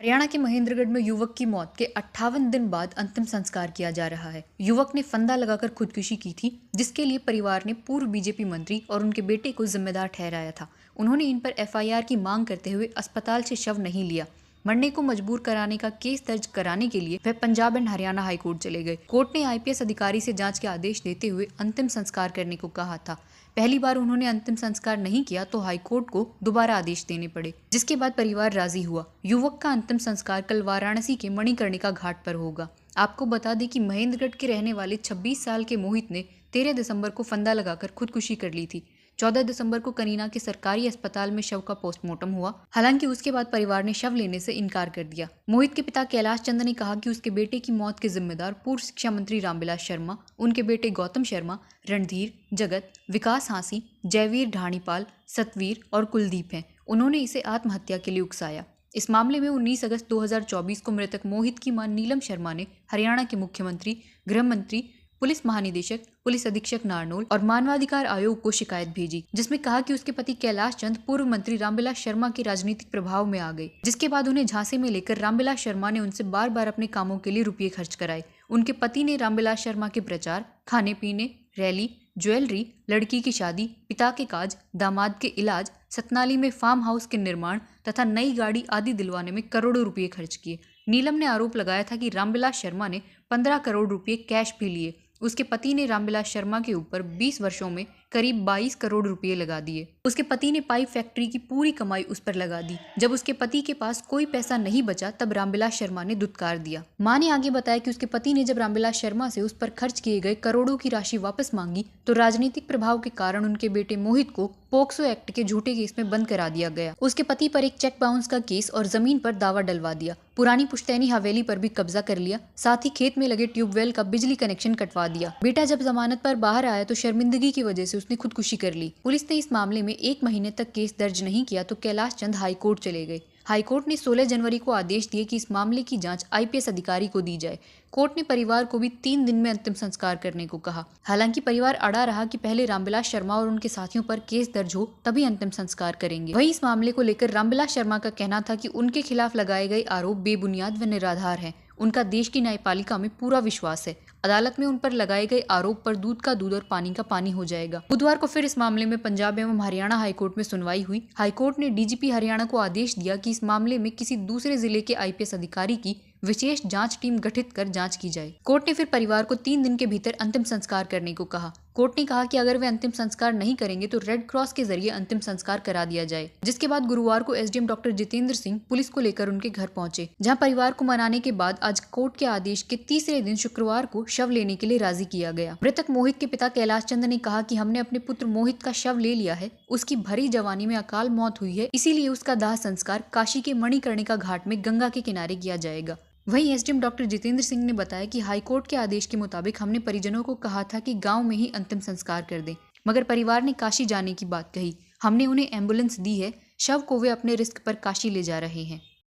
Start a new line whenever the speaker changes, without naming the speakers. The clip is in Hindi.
हरियाणा के महेंद्रगढ़ में युवक की मौत के 58 दिन बाद अंतिम संस्कार किया जा रहा है। युवक ने फंदा लगाकर खुदकुशी की थी, जिसके लिए परिवार ने पूर्व बीजेपी मंत्री और उनके बेटे को जिम्मेदार ठहराया था। उन्होंने इन पर एफआईआर की मांग करते हुए अस्पताल से शव नहीं लिया। मरने को मजबूर कराने का केस दर्ज कराने के लिए वह पंजाब एंड हरियाणा हाईकोर्ट चले गए। कोर्ट ने आईपीएस अधिकारी से जांच के आदेश देते हुए अंतिम संस्कार करने को कहा था। पहली बार उन्होंने अंतिम संस्कार नहीं किया तो हाईकोर्ट को दोबारा आदेश देने पड़े, जिसके बाद परिवार राजी हुआ। युवक का अंतिम संस्कार कल वाराणसी के मणिकर्णिका घाट पर होगा। आपको बता दें कि महेंद्रगढ़ के रहने वाले 26 साल के मोहित ने 13 दिसंबर को फंदा लगाकर खुदकुशी कर ली थी। 14 दिसंबर को कनीना के सरकारी अस्पताल में शव का पोस्टमार्टम हुआ। हालांकि उसके बाद परिवार ने शव लेने से इनकार कर दिया। मोहित के पिता कैलाश चंद ने कहा कि उसके बेटे की मौत के जिम्मेदार पूर्व शिक्षा मंत्री रामविलास शर्मा, उनके बेटे गौतम शर्मा, रणधीर, जगत, विकास हांसी, जयवीर ढाणीपाल, सतवीर और कुलदीप हैं। उन्होंने इसे आत्महत्या के लिए उकसाया। इस मामले में 19 अगस्त 2024 को मृतक मोहित की मां नीलम शर्मा ने हरियाणा के मुख्यमंत्री, गृह मंत्री, पुलिस महानिदेशक, पुलिस अधीक्षक नारनौल और मानवाधिकार आयोग को शिकायत भेजी, जिसमें कहा कि उसके पति कैलाश चंद पूर्व मंत्री रामविलास शर्मा के राजनीतिक प्रभाव में आ गए, जिसके बाद उन्हें झांसे में लेकर रामविलास शर्मा ने उनसे बार बार अपने कामों के लिए रुपये खर्च कराए। उनके पति ने रामविलास शर्मा के प्रचार, खाने पीने, रैली, ज्वेलरी, लड़की की शादी, पिता के काज, दामाद के इलाज, सतनाली में फार्म हाउस के निर्माण तथा नई गाड़ी आदि दिलवाने में करोड़ों रुपये खर्च किए। नीलम ने आरोप लगाया था कि रामविलास शर्मा ने 15 करोड़ रुपये कैश भी लिए। उसके पति ने रामविलास शर्मा के ऊपर 20 वर्षों में करीब 22 करोड़ रुपए लगा दिए। उसके पति ने पाइप फैक्ट्री की पूरी कमाई उस पर लगा दी। जब उसके पति के पास कोई पैसा नहीं बचा तब रामविलास शर्मा ने दुत्कार दिया। मां ने आगे बताया कि उसके पति ने जब रामविलास शर्मा से उस पर खर्च किए गए करोड़ों की राशि वापस मांगी तो राजनीतिक प्रभाव के कारण उनके बेटे मोहित को पोक्सो एक्ट के झूठे केस में बंद करा दिया गया। उसके पति पर एक चेक बाउंस का केस और जमीन पर दावा डलवा दिया। पुरानी पुश्तैनी हवेली पर भी कब्जा कर लिया। साथ ही खेत में लगे ट्यूबवेल का बिजली कनेक्शन कटवा दिया। बेटा जब जमानत पर बाहर आया तो शर्मिंदगी की वजह से उसने खुदकुशी कर ली। पुलिस ने इस मामले में 1 महीने तक केस दर्ज नहीं किया तो कैलाश चंद हाईकोर्ट चले गए। हाईकोर्ट ने 16 जनवरी को आदेश दिए कि इस मामले की जांच आईपीएस अधिकारी को दी जाए। कोर्ट ने परिवार को भी 3 दिन में अंतिम संस्कार करने को कहा। हालांकि परिवार अड़ा रहा कि पहले रामविलास शर्मा और उनके साथियों पर केस दर्ज हो तभी अंतिम संस्कार करेंगे। वहीं इस मामले को लेकर रामविलास शर्मा का कहना था कि उनके खिलाफ लगाए गए आरोप बेबुनियाद व निराधार हैं। उनका देश की न्यायपालिका में पूरा विश्वास है। अदालत में उन पर लगाए गए आरोप पर दूध का दूध और पानी का पानी हो जाएगा। बुधवार को फिर इस मामले में पंजाब एवं हरियाणा हाईकोर्ट में सुनवाई हुई। हाईकोर्ट ने डीजीपी हरियाणा को आदेश दिया कि इस मामले में किसी दूसरे जिले के आईपीएस अधिकारी की विशेष जांच टीम गठित कर जांच की जाए। कोर्ट ने फिर परिवार को 3 दिन के भीतर अंतिम संस्कार करने को कहा। कोर्ट ने कहा कि अगर वे अंतिम संस्कार नहीं करेंगे तो रेड क्रॉस के जरिए अंतिम संस्कार करा दिया जाए। जिसके बाद गुरुवार को SDM doctor Jitendra Singh police को लेकर उनके घर पहुंचे, जहां परिवार को मनाने के बाद आज कोर्ट के आदेश के तीसरे दिन शुक्रवार को शव लेने के लिए राजी किया गया। मृतक मोहित के पिता कैलाश चंद ने कहा कि हमने अपने पुत्र मोहित का शव ले लिया है। उसकी भरी जवानी में अकाल मौत हुई है, इसीलिए उसका दाह संस्कार काशी के मणिकर्णिका घाट में गंगा के किनारे किया जाएगा। वहीं एसडीएम डॉक्टर जितेंद्र सिंह ने बताया कि हाईकोर्ट के आदेश के मुताबिक हमने परिजनों को कहा था कि गांव में ही अंतिम संस्कार कर दें, मगर परिवार ने काशी जाने की बात कही। हमने उन्हें एम्बुलेंस दी है। शव को वे अपने रिस्क पर काशी ले जा रहे हैं।